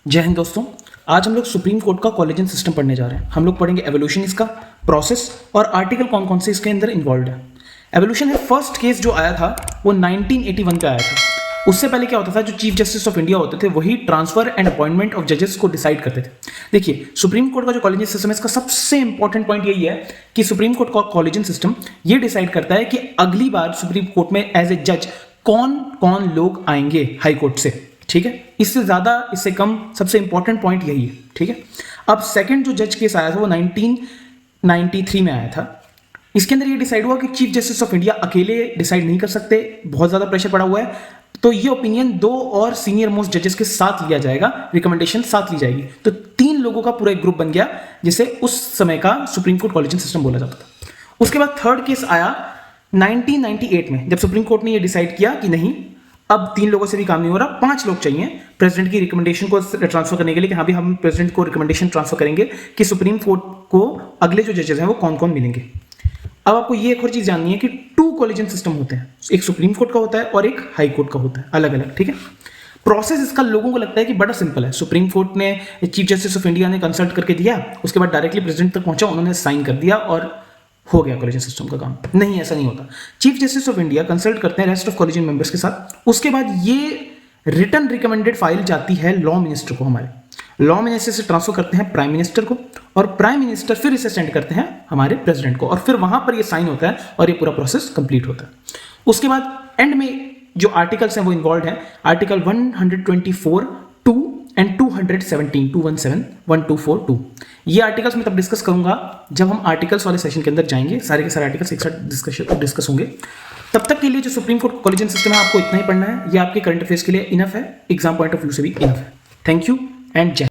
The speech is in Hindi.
जय हिंद दोस्तों। आज हम लोग सुप्रीम कोर्ट का कॉलेजियन सिस्टम पढ़ने जा रहे हैं। हम लोग पढ़ेंगे एवोल्यूशन इसका, प्रोसेस और आर्टिकल कौन कौन से इसके अंदर इन्वॉल्व है। एवोल्यूशन है फर्स्ट केस जो आया था वो 1981 पे आया था। उससे पहले क्या होता था, जो चीफ जस्टिस ऑफ इंडिया होते थे वही ट्रांसफर एंड अपॉइंटमेंट ऑफ जजेस को डिसाइड करते थे। देखिए, सुप्रीम कोर्ट का जो कॉलेजियन सिस्टम है इसका सबसे इंपॉर्टेंट पॉइंट यही है कि सुप्रीम कोर्ट का कॉलेजियन सिस्टम ये डिसाइड करता है कि अगली बार सुप्रीम कोर्ट में एज ए जज कौन कौन लोग आएंगे हाई कोर्ट से। ठीक है, इससे ज्यादा इससे कम सबसे इंपॉर्टेंट पॉइंट यही है। ठीक है, अब सेकंड जो जज केस आया था वो 1993 में आया था। इसके अंदर ये डिसाइड हुआ कि चीफ जस्टिस ऑफ इंडिया अकेले डिसाइड नहीं कर सकते, बहुत ज्यादा प्रेशर पड़ा हुआ है, तो ये ओपिनियन दो और सीनियर मोस्ट जजेस के साथ लिया जाएगा, रिकमेंडेशन साथ ली जाएगी। तो 3 लोगों का पूरा एक ग्रुप बन गया जिसे उस समय का सुप्रीम कोर्ट कॉलेजियन सिस्टम बोला जाता था। उसके बाद थर्ड केस आया 1998 में, जब सुप्रीम कोर्ट ने ये डिसाइड किया कि नहीं, अब 3 लोगों से भी काम नहीं हो रहा, 5 लोग चाहिए प्रेसिडेंट की रिकमेंडेशन को ट्रांसफर करने के लिए कि हाँ भी हम प्रेसिडेंट को रिकमेंडेशन ट्रांसफर करेंगे कि सुप्रीम कोर्ट को अगले जो जजेस हैं वो कौन कौन मिलेंगे। अब आपको ये एक और चीज जाननी है कि 2 कॉलेजियन सिस्टम होते हैं, एक सुप्रीम कोर्ट का होता है और एक हाई कोर्ट का होता है, अलग अलग। ठीक है, प्रोसेस इसका लोगों को लगता है कि बड़ा सिंपल है। सुप्रीम कोर्ट ने चीफ जस्टिस ऑफ इंडिया ने कंसल्ट करके दिया, उसके बाद डायरेक्टली प्रेसिडेंट तक पहुंचा, उन्होंने साइन कर दिया और हो गया कॉलेजियन सिस्टम का काम। नहीं, ऐसा नहीं होता। Chief justice of India consult करते हैं रेस्ट ऑफ कॉलेजियन मेंबर्स के साथ, उसके बाद ये रिटन रिकमेंडेड फाइल जाती है लॉ मिनिस्टर को। हमारे लॉ मिनिस्टर से ट्रांसफर करते हैं प्राइम मिनिस्टर को, और प्राइम मिनिस्टर फिर इसे सेंड करते हैं हमारे प्रेसिडेंट को, और फिर वहां पर ये साइन होता है और ये पूरा प्रोसेस कंप्लीट होता है। उसके बाद एंड में जो आर्टिकल्स हैं वो इन्वॉल्व हैं, आर्टिकल 124(2) एंड 217, 124(2). ये आर्टिकल्स मैं तब डिस्कस करूंगा जब हम आर्टिकल्स वाले सेशन के अंदर जाएंगे। सारे के सारे आर्टिकल्स एक साथ डिस्कस होंगे। तब तक के लिए जो सुप्रीम कोर्ट कॉलेजियन सिस्टम है आपको इतना ही पढ़ना है। ये आपके करंट अफेयर्स के लिए इनफ है, एग्जाम पॉइंट ऑफ व्यू से भी इनफ है। थैंक यू एंड जय।